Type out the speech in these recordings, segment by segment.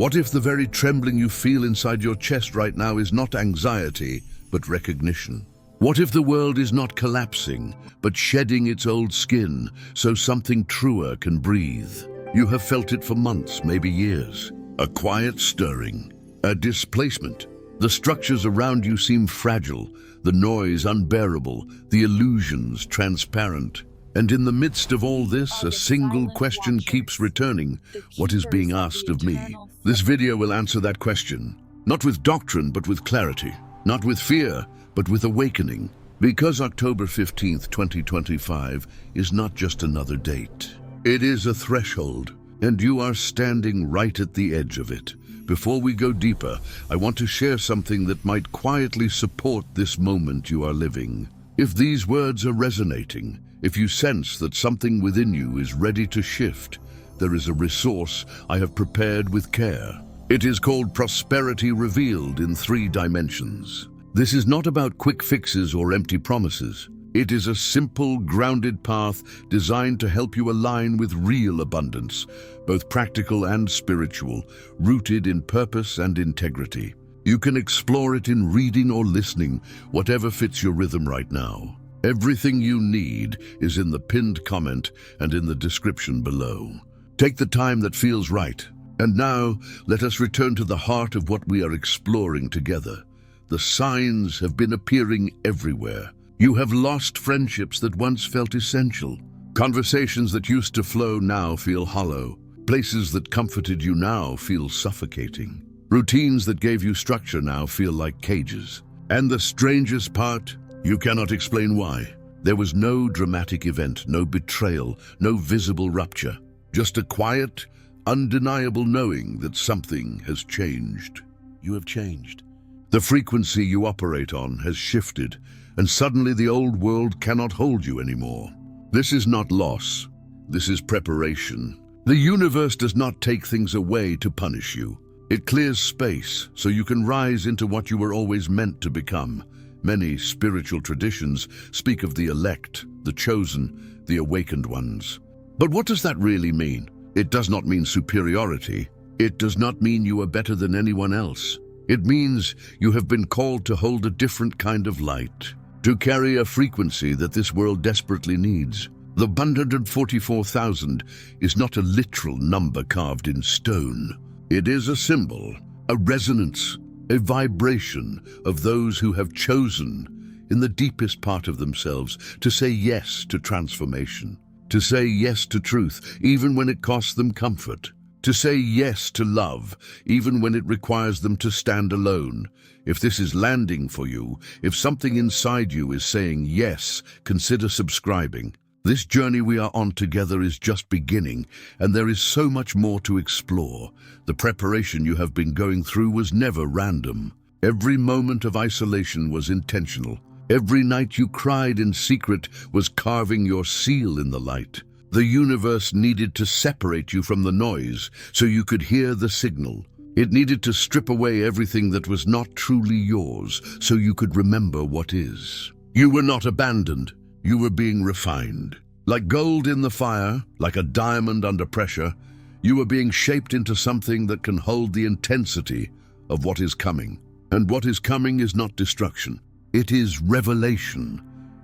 What if the very trembling you feel inside your chest right now is not anxiety, but recognition? What if the world is not collapsing, but shedding its old skin so something truer can breathe? You have felt it for months, maybe years. A quiet stirring, a displacement. The structures around you seem fragile, the noise unbearable, the illusions transparent. And in the midst of all this, a single question keeps returning. What is being asked of me? This video will answer that question. Not with doctrine, but with clarity. Not with fear, but with awakening. Because October 15th, 2025 is not just another date. It is a threshold, and you are standing right at the edge of it. Before we go deeper, I want to share something that might quietly support this moment you are living. If these words are resonating, if you sense that something within you is ready to shift, there is a resource I have prepared with care. It is called Prosperity Revealed in 3 dimensions. This is not about quick fixes or empty promises. It is a simple, grounded path designed to help you align with real abundance, both practical and spiritual, rooted in purpose and integrity. You can explore it in reading or listening, whatever fits your rhythm right now. Everything you need is in the pinned comment and in the description below. Take the time that feels right. And now, let us return to the heart of what we are exploring together. The signs have been appearing everywhere. You have lost friendships that once felt essential. Conversations that used to flow now feel hollow. Places that comforted you now feel suffocating. Routines that gave you structure now feel like cages. And the strangest part, you cannot explain why. There was no dramatic event, no betrayal, no visible rupture. Just a quiet, undeniable knowing that something has changed. You have changed. The frequency you operate on has shifted, and suddenly the old world cannot hold you anymore. This is not loss. This is preparation. The universe does not take things away to punish you. It clears space so you can rise into what you were always meant to become. Many spiritual traditions speak of the elect, the chosen, the awakened ones. But what does that really mean? It does not mean superiority. It does not mean you are better than anyone else. It means you have been called to hold a different kind of light, to carry a frequency that this world desperately needs. The 144,000 is not a literal number carved in stone. It is a symbol, a resonance, a vibration of those who have chosen, in the deepest part of themselves, to say yes to transformation, to say yes to truth, even when it costs them comfort, to say yes to love, even when it requires them to stand alone. If this is landing for you, if something inside you is saying yes, consider subscribing. This journey we are on together is just beginning, and there is so much more to explore. The preparation you have been going through was never random. Every moment of isolation was intentional. Every night you cried in secret was carving your seal in the light. The universe needed to separate you from the noise so you could hear the signal. It needed to strip away everything that was not truly yours so you could remember what is. You were not abandoned. You were being refined. Like gold in the fire, like a diamond under pressure, you were being shaped into something that can hold the intensity of what is coming. And what is coming is not destruction. It is revelation.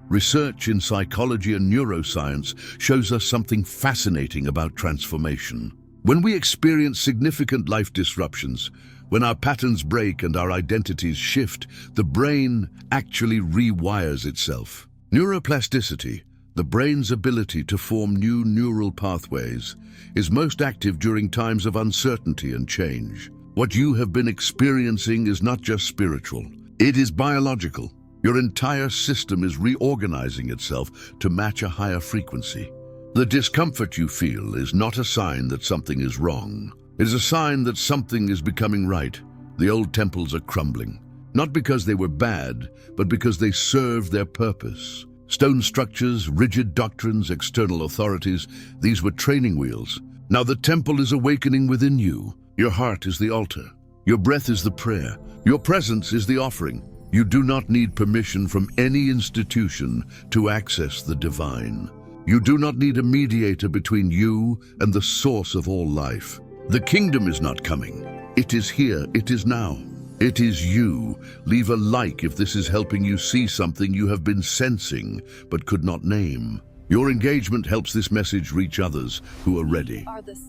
Research in psychology and neuroscience shows us something fascinating about transformation. When we experience significant life disruptions, when our patterns break and our identities shift, the brain actually rewires itself. Neuroplasticity, the brain's ability to form new neural pathways, is most active during times of uncertainty and change. What you have been experiencing is not just spiritual, it is biological. Your entire system is reorganizing itself to match a higher frequency. The discomfort you feel is not a sign that something is wrong. It is a sign that something is becoming right. The old temples are crumbling. Not because they were bad, but because they served their purpose. Stone structures, rigid doctrines, external authorities, these were training wheels. Now the temple is awakening within you. Your heart is the altar. Your breath is the prayer. Your presence is the offering. You do not need permission from any institution to access the divine. You do not need a mediator between you and the source of all life. The kingdom is not coming. It is here, it is now. It is you. Leave a like if this is helping you see something you have been sensing but could not name. Your engagement helps this message reach others who are ready.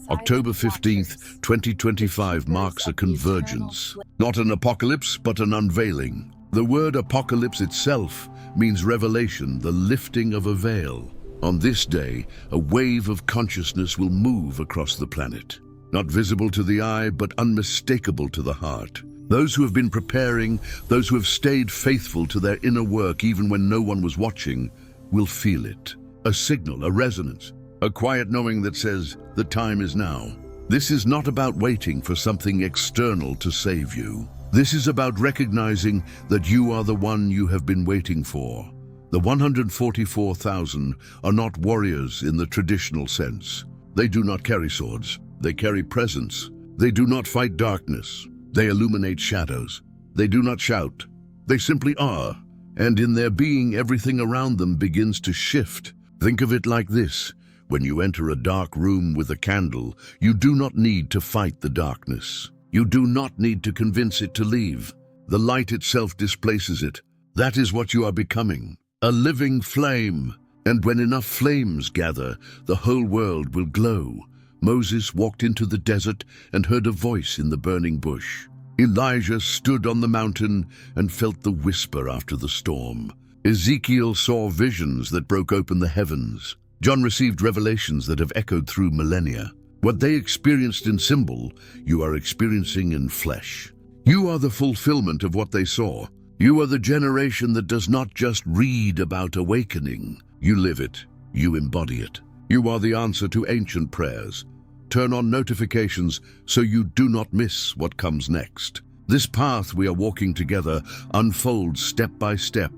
October 15th, 2025 marks a convergence. Not an apocalypse, but an unveiling. The word apocalypse itself means revelation, the lifting of a veil. On this day, a wave of consciousness will move across the planet. Not visible to the eye, but unmistakable to the heart. Those who have been preparing, those who have stayed faithful to their inner work even when no one was watching, will feel it. A signal, a resonance, a quiet knowing that says, the time is now. This is not about waiting for something external to save you. This is about recognizing that you are the one you have been waiting for. The 144,000 are not warriors in the traditional sense. They do not carry swords. They carry presence. They do not fight darkness. They illuminate shadows. They do not shout. They simply are. And in their being, everything around them begins to shift. Think of it like this. When you enter a dark room with a candle, you do not need to fight the darkness. You do not need to convince it to leave. The light itself displaces it. That is what you are becoming. A living flame. And when enough flames gather, the whole world will glow. Moses walked into the desert and heard a voice in the burning bush. Elijah stood on the mountain and felt the whisper after the storm. Ezekiel saw visions that broke open the heavens. John received revelations that have echoed through millennia. What they experienced in symbol, you are experiencing in flesh. You are the fulfillment of what they saw. You are the generation that does not just read about awakening. You live it. You embody it. You are the answer to ancient prayers. Turn on notifications so you do not miss what comes next. This path we are walking together unfolds step by step,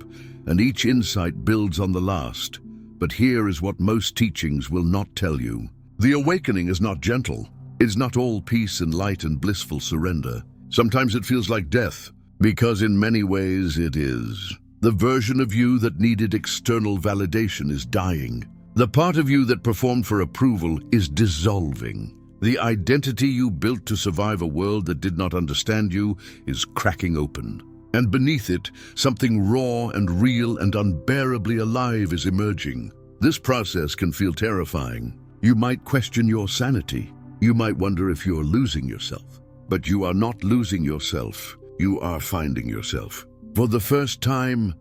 and each insight builds on the last. But here is what most teachings will not tell you. The awakening is not gentle. It's not all peace and light and blissful surrender. Sometimes it feels like death, because in many ways it is. The version of you that needed external validation is dying. The part of you that performed for approval is dissolving. The identity you built to survive a world that did not understand you is cracking open. And beneath it, something raw and real and unbearably alive is emerging. This process can feel terrifying. You might question your sanity. You might wonder if you're losing yourself. But you are not losing yourself. You are finding yourself. For the first time,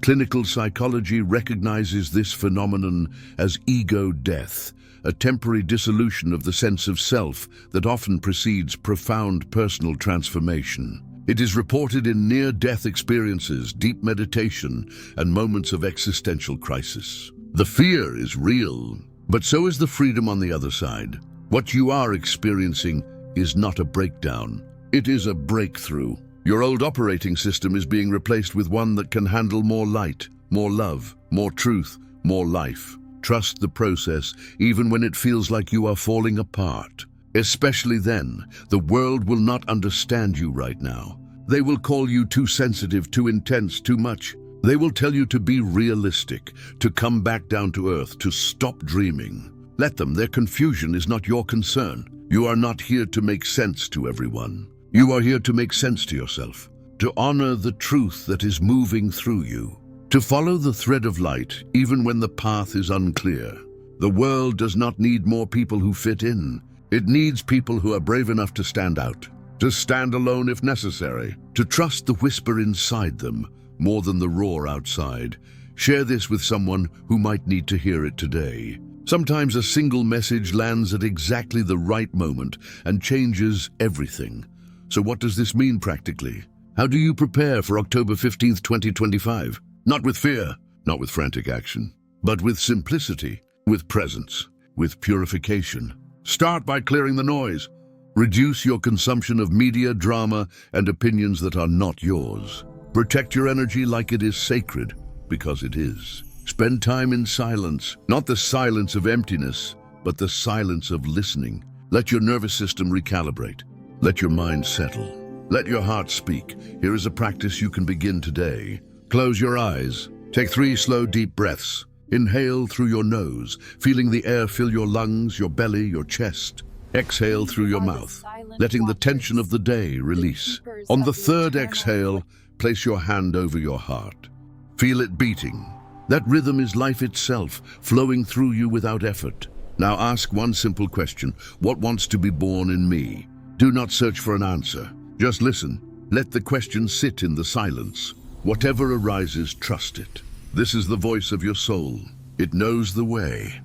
clinical psychology recognizes this phenomenon as ego death, a temporary dissolution of the sense of self that often precedes profound personal transformation. It is reported in near-death experiences, deep meditation, and moments of existential crisis. The fear is real, but so is the freedom on the other side. What you are experiencing is not a breakdown. It is a breakthrough. Your old operating system is being replaced with one that can handle more light, more love, more truth, more life. Trust the process, even when it feels like you are falling apart. Especially then, the world will not understand you right now. They will call you too sensitive, too intense, too much. They will tell you to be realistic, to come back down to earth, to stop dreaming. Let them. Their confusion is not your concern. You are not here to make sense to everyone. You are here to make sense to yourself, to honor the truth that is moving through you, to follow the thread of light even when the path is unclear. The world does not need more people who fit in. It needs people who are brave enough to stand out, to stand alone if necessary, to trust the whisper inside them more than the roar outside. Share this with someone who might need to hear it today. Sometimes a single message lands at exactly the right moment and changes everything. So what does this mean practically? How do you prepare for October 15th, 2025? Not with fear, not with frantic action, but with simplicity, with presence, with purification. Start by clearing the noise. Reduce your consumption of media, drama, and opinions that are not yours. Protect your energy like it is sacred, because it is. Spend time in silence, not the silence of emptiness, but the silence of listening. Let your nervous system recalibrate. Let your mind settle. Let your heart speak. Here is a practice you can begin today. Close your eyes. Take 3 slow, deep breaths. Inhale through your nose, feeling the air fill your lungs, your belly, your chest. Exhale through your mouth, letting the tension of the day release. On the third exhale, place your hand over your heart. Feel it beating. That rhythm is life itself, flowing through you without effort. Now ask one simple question: what wants to be born in me? Do not search for an answer. Just listen. Let the question sit in the silence. Whatever arises, trust it. This is the voice of your soul. It knows the way.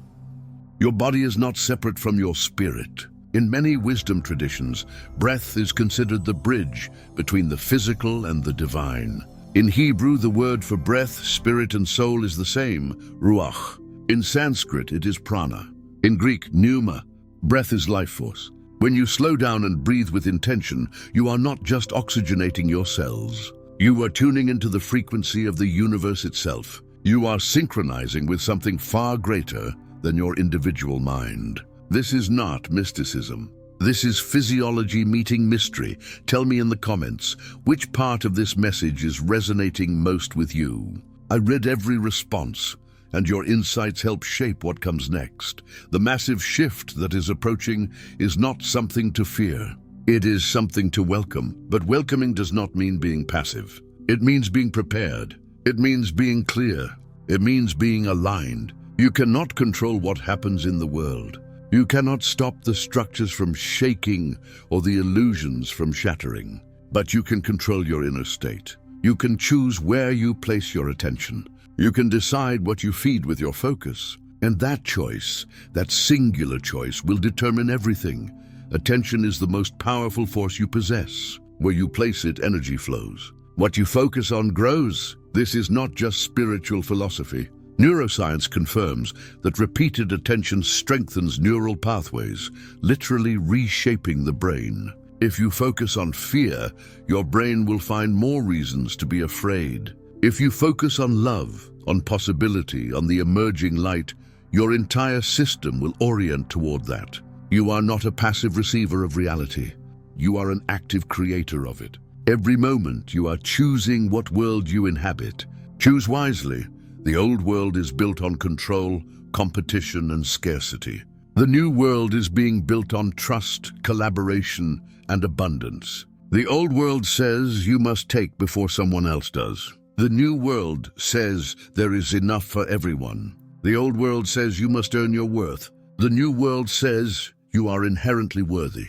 Your body is not separate from your spirit. In many wisdom traditions, breath is considered the bridge between the physical and the divine. In Hebrew, the word for breath, spirit, and soul is the same, ruach. In Sanskrit, it is prana. In Greek, pneuma. Breath is life force. When you slow down and breathe with intention, you are not just oxygenating your cells. You are tuning into the frequency of the universe itself. You are synchronizing with something far greater than your individual mind. This is not mysticism. This is physiology meeting mystery. Tell me in the comments, which part of this message is resonating most with you? I read every response, and your insights help shape what comes next. The massive shift that is approaching is not something to fear. It is something to welcome. But welcoming does not mean being passive. It means being prepared. It means being clear. It means being aligned. You cannot control what happens in the world. You cannot stop the structures from shaking or the illusions from shattering. But you can control your inner state. You can choose where you place your attention. You can decide what you feed with your focus. And that choice, that singular choice, will determine everything. Attention is the most powerful force you possess. Where you place it, energy flows. What you focus on grows. This is not just spiritual philosophy. Neuroscience confirms that repeated attention strengthens neural pathways, literally reshaping the brain. If you focus on fear, your brain will find more reasons to be afraid. If you focus on love, on possibility, on the emerging light, your entire system will orient toward that. You are not a passive receiver of reality. You are an active creator of it. Every moment you are choosing what world you inhabit. Choose wisely. The old world is built on control, competition, and scarcity. The new world is being built on trust, collaboration, and abundance. The old world says you must take before someone else does. The new world says there is enough for everyone. The old world says you must earn your worth. The new world says you are inherently worthy,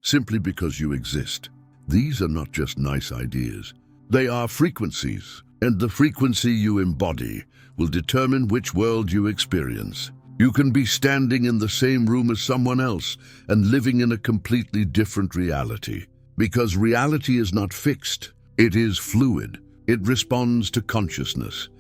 simply because you exist. These are not just nice ideas. They are frequencies, and the frequency you embody will determine which world you experience. You can be standing in the same room as someone else and living in a completely different reality. Because reality is not fixed, it is fluid. It responds to consciousness.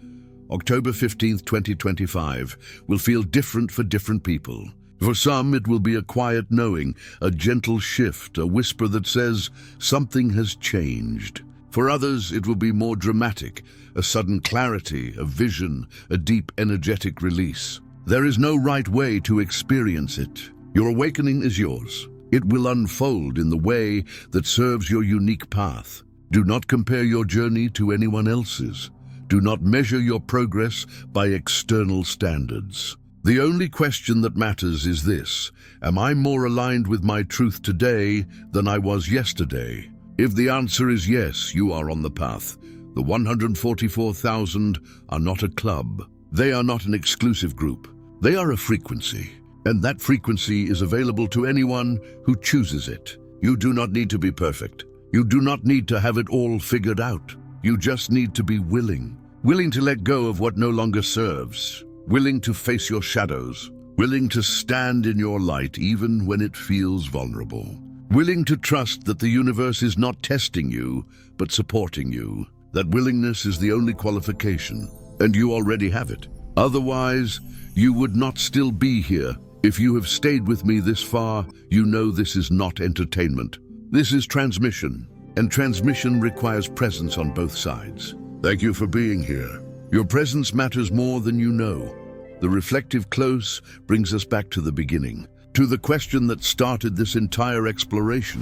October 15th, 2025 will feel different for different people. For some, it will be a quiet knowing, a gentle shift, a whisper that says something has changed. For others, it will be more dramatic, a sudden clarity, a vision, a deep energetic release. There is no right way to experience it. Your awakening is yours. It will unfold in the way that serves your unique path. Do not compare your journey to anyone else's. Do not measure your progress by external standards. The only question that matters is this: am I more aligned with my truth today than I was yesterday? If the answer is yes, you are on the path. The 144,000 are not a club. They are not an exclusive group. They are a frequency, and that frequency is available to anyone who chooses it. You do not need to be perfect. You do not need to have it all figured out. You just need to be willing. Willing to let go of what no longer serves. Willing to face your shadows. Willing to stand in your light even when it feels vulnerable. Willing to trust that the universe is not testing you, but supporting you. That willingness is the only qualification, and you already have it. Otherwise, you would not still be here. If you have stayed with me this far, you know this is not entertainment. This is transmission, and transmission requires presence on both sides. Thank you for being here. Your presence matters more than you know. The reflective close brings us back to the beginning, to the question that started this entire exploration.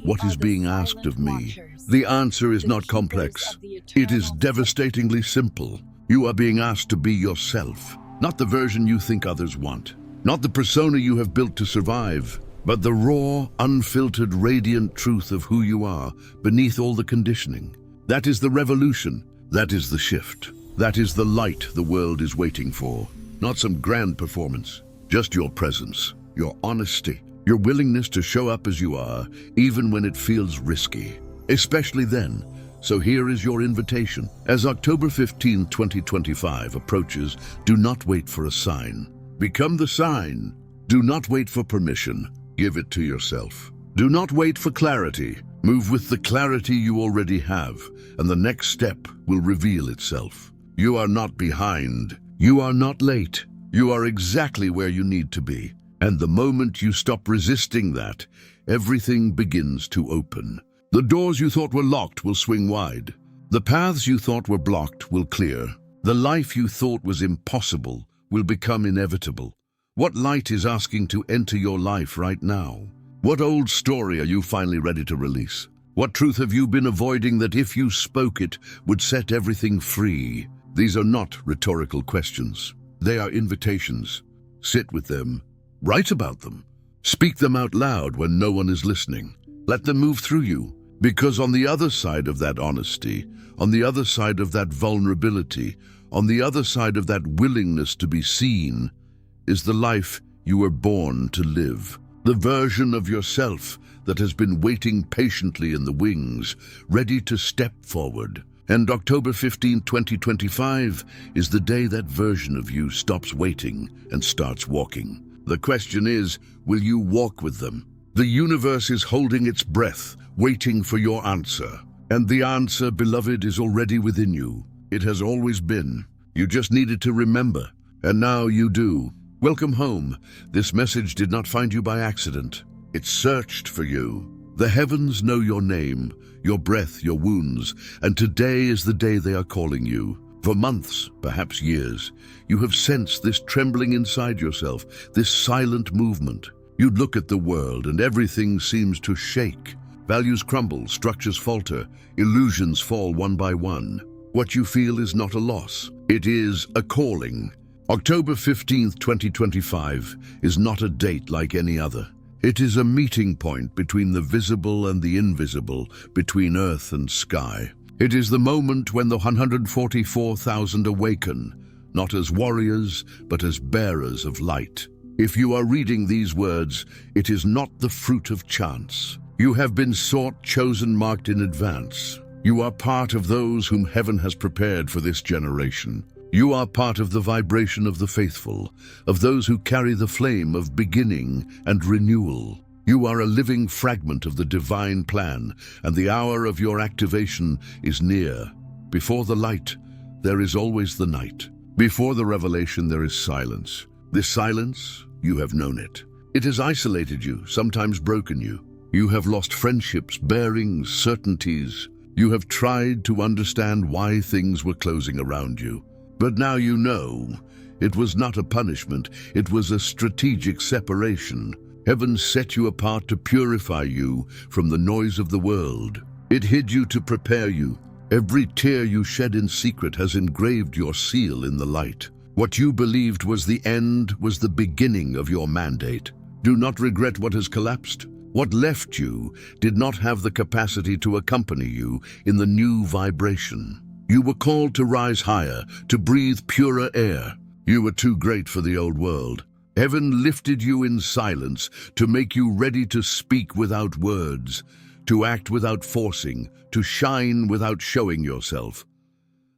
What is being asked of me? The answer is not complex. It is devastatingly simple. You are being asked to be yourself, not the version you think others want, not the persona you have built to survive, but the raw, unfiltered, radiant truth of who you are beneath all the conditioning. That is the revolution. That is the shift. That is the light the world is waiting for. Not some grand performance, just your presence, your honesty, your willingness to show up as you are, even when it feels risky, especially then. So here is your invitation. As October 15, 2025 approaches, do not wait for a sign. Become the sign. Do not wait for permission. Give it to yourself. Do not wait for clarity. Move with the clarity you already have, and the next step will reveal itself. You are not behind. You are not late. You are exactly where you need to be. And the moment you stop resisting that, everything begins to open. The doors you thought were locked will swing wide. The paths you thought were blocked will clear. The life you thought was impossible will become inevitable. What light is asking to enter your life right now? What old story are you finally ready to release? What truth have you been avoiding that, if you spoke it, would set everything free? These are not rhetorical questions. They are invitations. Sit with them. Write about them. Speak them out loud when no one is listening. Let them move through you. Because on the other side of that honesty, on the other side of that vulnerability, on the other side of that willingness to be seen, is the life you were born to live. The version of yourself that has been waiting patiently in the wings, ready to step forward. And October 15, 2025 is the day that version of you stops waiting and starts walking. The question is, will you walk with them? The universe is holding its breath, waiting for your answer. And the answer, beloved, is already within you. It has always been. You just needed to remember. And now you do. Welcome home. This message did not find you by accident. It searched for you. The heavens know your name, your breath, your wounds, and today is the day they are calling you. For months, perhaps years, you have sensed this trembling inside yourself, this silent movement. You look at the world and everything seems to shake. Values crumble, structures falter, illusions fall one by one. What you feel is not a loss. It is a calling. October 15th, 2025 is not a date like any other. It is a meeting point between the visible and the invisible, between earth and sky. It is the moment when the 144,000 awaken, not as warriors, but as bearers of light. If you are reading these words, it is not the fruit of chance. You have been sought, chosen, marked in advance. You are part of those whom heaven has prepared for this generation. You are part of the vibration of the faithful, of those who carry the flame of beginning and renewal. You are a living fragment of the divine plan, and the hour of your activation is near. Before the light, there is always the night. Before the revelation, there is silence. This silence, you have known it. It has isolated you, sometimes broken you. You have lost friendships, bearings, certainties. You have tried to understand why things were closing around you. But now you know, it was not a punishment, it was a strategic separation. Heaven set you apart to purify you from the noise of the world. It hid you to prepare you. Every tear you shed in secret has engraved your seal in the light. What you believed was the end was the beginning of your mandate. Do not regret what has collapsed. What left you did not have the capacity to accompany you in the new vibration. You were called to rise higher, to breathe purer air. You were too great for the old world. Heaven lifted you in silence to make you ready to speak without words, to act without forcing, to shine without showing yourself.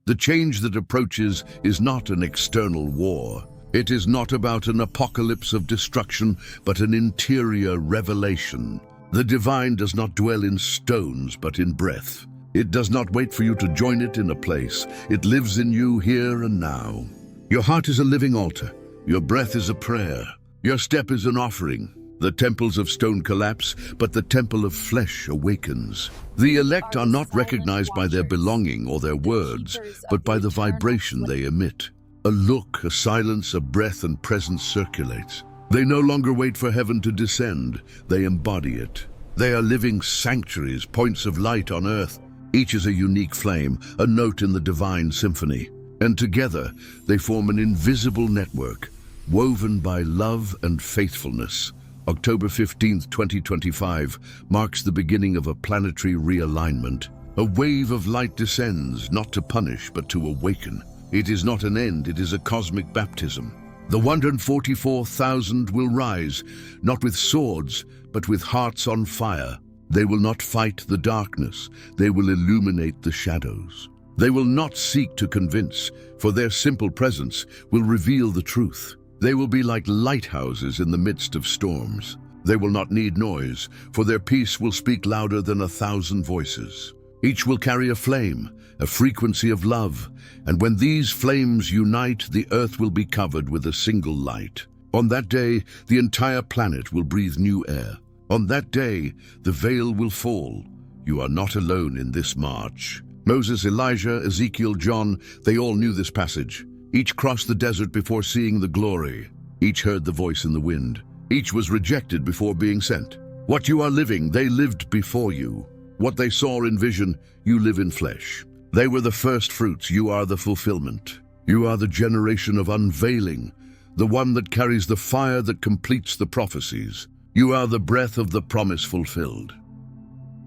The change that approaches is not an external war. It is not about an apocalypse of destruction, but an interior revelation. The divine does not dwell in stones, but in breath. It does not wait for you to join it in a place. It lives in you here and now. Your heart is a living altar. Your breath is a prayer. Your step is an offering. The temples of stone collapse, but the temple of flesh awakens. The elect are not recognized by their belonging or their words, but by the vibration they emit. A look, a silence, a breath, and presence circulates. They no longer wait for heaven to descend. They embody it. They are living sanctuaries, points of light on earth. Each is a unique flame, a note in the divine symphony. And together, they form an invisible network, woven by love and faithfulness. October 15th, 2025 marks the beginning of a planetary realignment. A wave of light descends, not to punish, but to awaken. It is not an end, it is a cosmic baptism. The 144,000 will rise, not with swords, but with hearts on fire. They will not fight the darkness, they will illuminate the shadows. They will not seek to convince, for their simple presence will reveal the truth. They will be like lighthouses in the midst of storms. They will not need noise, for their peace will speak louder than 1,000 voices. Each will carry a flame, a frequency of love, and when these flames unite, the earth will be covered with a single light. On that day, the entire planet will breathe new air. On that day, the veil will fall. You are not alone in this march. Moses, Elijah, Ezekiel, John, they all knew this passage. Each crossed the desert before seeing the glory. Each heard the voice in the wind. Each was rejected before being sent. What you are living, they lived before you. What they saw in vision, you live in flesh. They were the first fruits, you are the fulfillment. You are the generation of unveiling, the one that carries the fire that completes the prophecies. You are the breath of the promise fulfilled.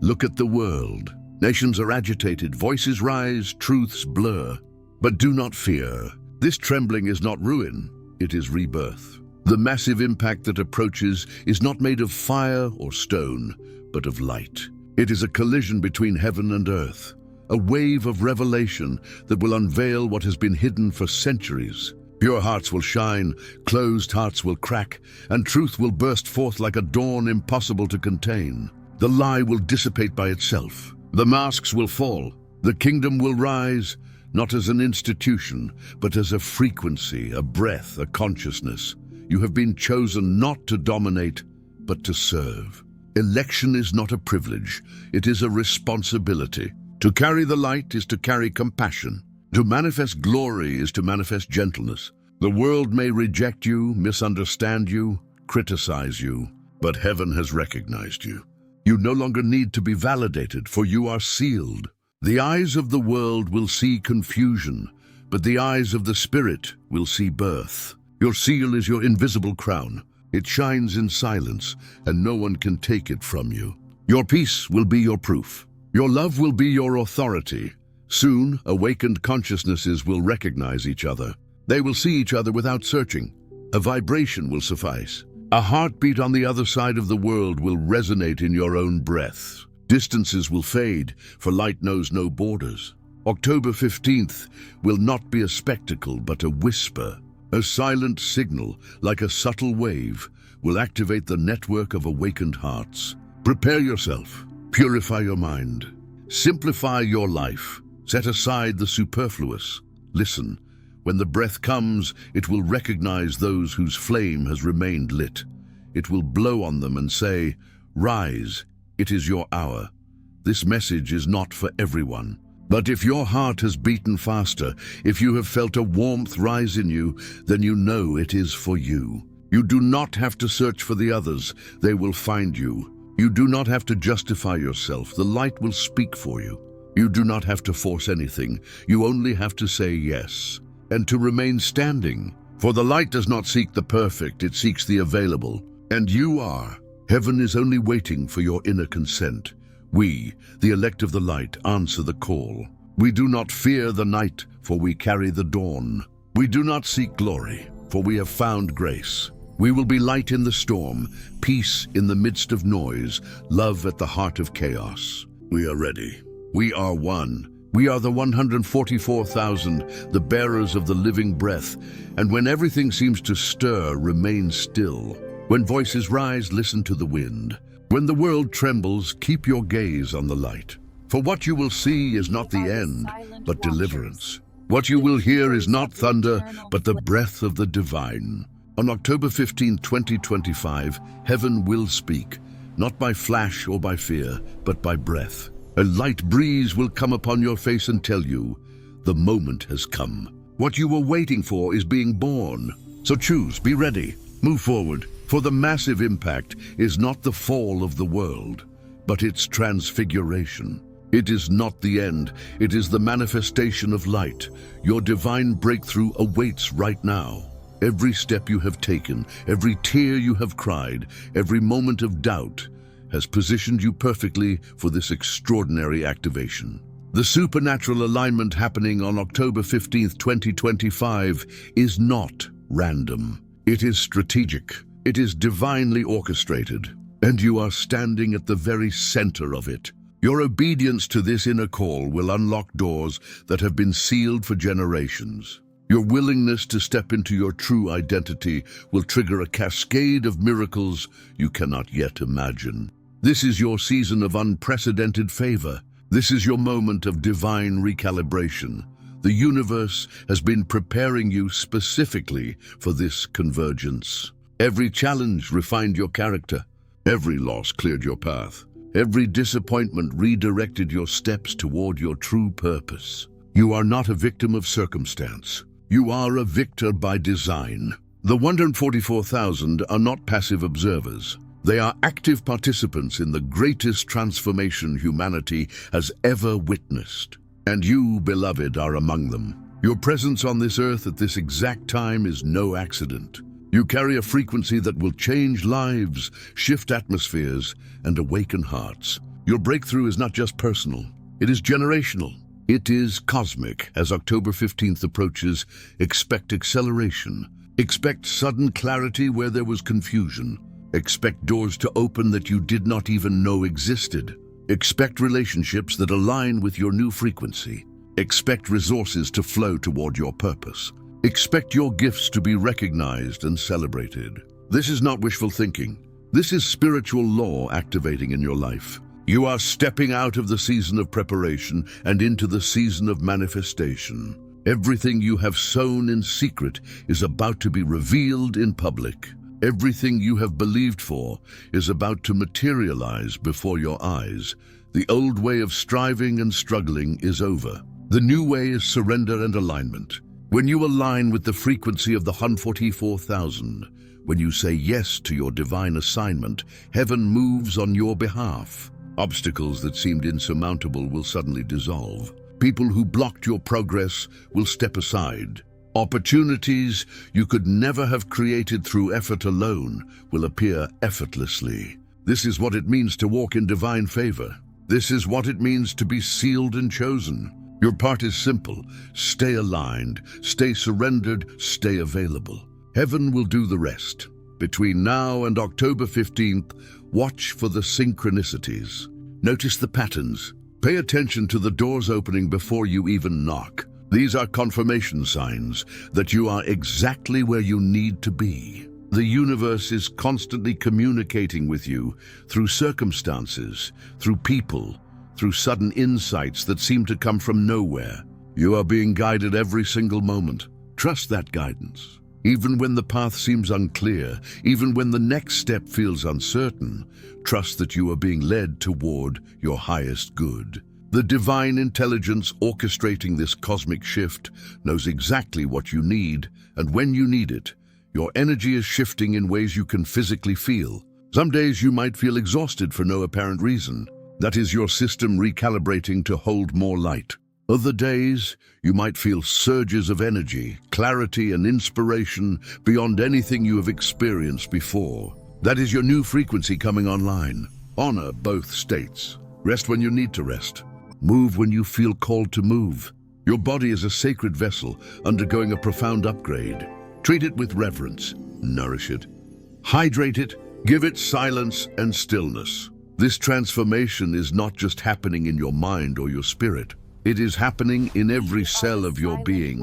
Look at the world. Nations are agitated, voices rise, truths blur. But do not fear. This trembling is not ruin, it is rebirth. The massive impact that approaches is not made of fire or stone, but of light. It is a collision between heaven and earth, a wave of revelation that will unveil what has been hidden for centuries. Pure hearts will shine, closed hearts will crack, and truth will burst forth like a dawn impossible to contain. The lie will dissipate by itself. The masks will fall. The kingdom will rise, not as an institution, but as a frequency, a breath, a consciousness. You have been chosen not to dominate, but to serve. Election is not a privilege, it is a responsibility. To carry the light is to carry compassion. To manifest glory is to manifest gentleness. The world may reject you, misunderstand you, criticize you, but heaven has recognized you. You no longer need to be validated, for you are sealed. The eyes of the world will see confusion, but the eyes of the Spirit will see birth. Your seal is your invisible crown. It shines in silence, and no one can take it from you. Your peace will be your proof. Your love will be your authority. Soon, awakened consciousnesses will recognize each other. They will see each other without searching. A vibration will suffice. A heartbeat on the other side of the world will resonate in your own breath. Distances will fade, for light knows no borders. October 15th will not be a spectacle, but a whisper. A silent signal, like a subtle wave, will activate the network of awakened hearts. Prepare yourself. Purify your mind. Simplify your life. Set aside the superfluous. Listen. When the breath comes, it will recognize those whose flame has remained lit. It will blow on them and say, "Rise, it is your hour." This message is not for everyone. But if your heart has beaten faster, if you have felt a warmth rise in you, then you know it is for you. You do not have to search for the others, they will find you. You do not have to justify yourself, the light will speak for you. You do not have to force anything, you only have to say yes. And to remain standing, for the light does not seek the perfect, it seeks the available. And you are. Heaven is only waiting for your inner consent. We, the elect of the light, answer the call. We do not fear the night, for we carry the dawn. We do not seek glory, for we have found grace. We will be light in the storm, peace in the midst of noise, love at the heart of chaos. We are ready. We are one. We are the 144,000, the bearers of the living breath. And when everything seems to stir, remain still. When voices rise, listen to the wind. When the world trembles, keep your gaze on the light. For what you will see is not the end, but deliverance. What you will hear is not thunder, but the breath of the divine. On October 15, 2025, heaven will speak, not by flash or by fear, but by breath. A light breeze will come upon your face and tell you, the moment has come. What you were waiting for is being born. So choose, be ready, move forward. For the massive impact is not the fall of the world, but its transfiguration. It is not the end, it is the manifestation of light. Your divine breakthrough awaits right now. Every step you have taken, every tear you have cried, every moment of doubt has positioned you perfectly for this extraordinary activation. The supernatural alignment happening on October 15th, 2025 is not random. It is strategic. It is divinely orchestrated, and you are standing at the very center of it. Your obedience to this inner call will unlock doors that have been sealed for generations. Your willingness to step into your true identity will trigger a cascade of miracles you cannot yet imagine. This is your season of unprecedented favor. This is your moment of divine recalibration. The universe has been preparing you specifically for this convergence. Every challenge refined your character. Every loss cleared your path. Every disappointment redirected your steps toward your true purpose. You are not a victim of circumstance. You are a victor by design. The 144,000 are not passive observers. They are active participants in the greatest transformation humanity has ever witnessed. And you, beloved, are among them. Your presence on this earth at this exact time is no accident. You carry a frequency that will change lives, shift atmospheres, and awaken hearts. Your breakthrough is not just personal, it is generational. It is cosmic. As October 15th approaches, expect acceleration. Expect sudden clarity where there was confusion. Expect doors to open that you did not even know existed. Expect relationships that align with your new frequency. Expect resources to flow toward your purpose. Expect your gifts to be recognized and celebrated. This is not wishful thinking. This is spiritual law activating in your life. You are stepping out of the season of preparation and into the season of manifestation. Everything you have sown in secret is about to be revealed in public. Everything you have believed for is about to materialize before your eyes. The old way of striving and struggling is over. The new way is surrender and alignment. When you align with the frequency of the 144,000, when you say yes to your divine assignment, heaven moves on your behalf. Obstacles that seemed insurmountable will suddenly dissolve. People who blocked your progress will step aside. Opportunities you could never have created through effort alone will appear effortlessly. This is what it means to walk in divine favor. This is what it means to be sealed and chosen. Your part is simple. Stay aligned, stay surrendered, stay available. Heaven will do the rest. Between now and October 15th, watch for the synchronicities. Notice the patterns. Pay attention to the doors opening before you even knock. These are confirmation signs that you are exactly where you need to be. The universe is constantly communicating with you through circumstances, through people, through sudden insights that seem to come from nowhere. You are being guided every single moment. Trust that guidance. Even when the path seems unclear, even when the next step feels uncertain, trust that you are being led toward your highest good. The divine intelligence orchestrating this cosmic shift knows exactly what you need and when you need it. Your energy is shifting in ways you can physically feel. Some days you might feel exhausted for no apparent reason. That is your system recalibrating to hold more light. Other days, you might feel surges of energy, clarity, and inspiration beyond anything you have experienced before. That is your new frequency coming online. Honor both states. Rest when you need to rest. Move when you feel called to move. Your body is a sacred vessel undergoing a profound upgrade. Treat it with reverence. Nourish it. Hydrate it. Give it silence and stillness. This transformation is not just happening in your mind or your spirit. It is happening in every cell of your being.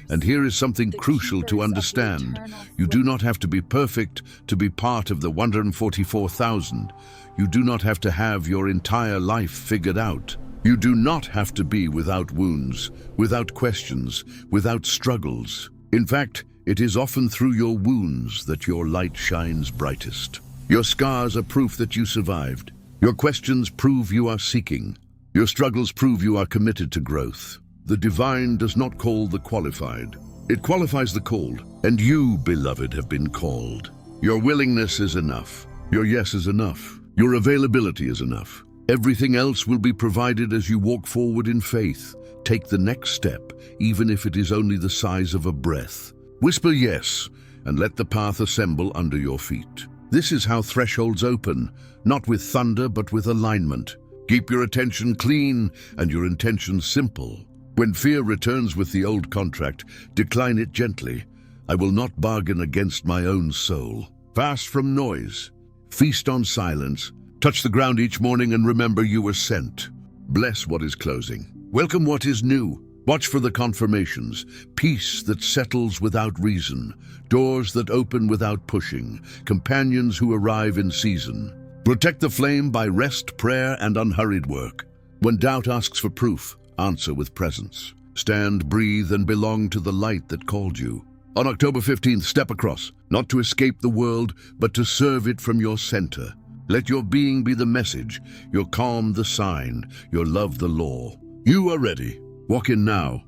And here is something crucial to understand. You do not have to be perfect to be part of the 144,000. You do not have to have your entire life figured out. You do not have to be without wounds, without questions, without struggles. In fact, it is often through your wounds that your light shines brightest. Your scars are proof that you survived. Your questions prove you are seeking. Your struggles prove you are committed to growth. The divine does not call the qualified. It qualifies the called. And you, beloved, have been called. Your willingness is enough. Your yes is enough. Your availability is enough. Everything else will be provided as you walk forward in faith. Take the next step, even if it is only the size of a breath. Whisper yes, and let the path assemble under your feet. This is how thresholds open, not with thunder but with alignment. Keep your attention clean and your intentions simple. When fear returns with the old contract, decline it gently. I will not bargain against my own soul. Fast from noise. Feast on silence. Touch the ground each morning and remember you were sent. Bless what is closing. Welcome what is new. Watch for the confirmations. Peace that settles without reason. Doors that open without pushing. Companions who arrive in season. Protect the flame by rest, prayer, and unhurried work. When doubt asks for proof, answer with presence. Stand, breathe, and belong to the light that called you. On October 15th, step across, not to escape the world, but to serve it from your center. Let your being be the message, your calm the sign, your love the law. You are ready. Walk in now.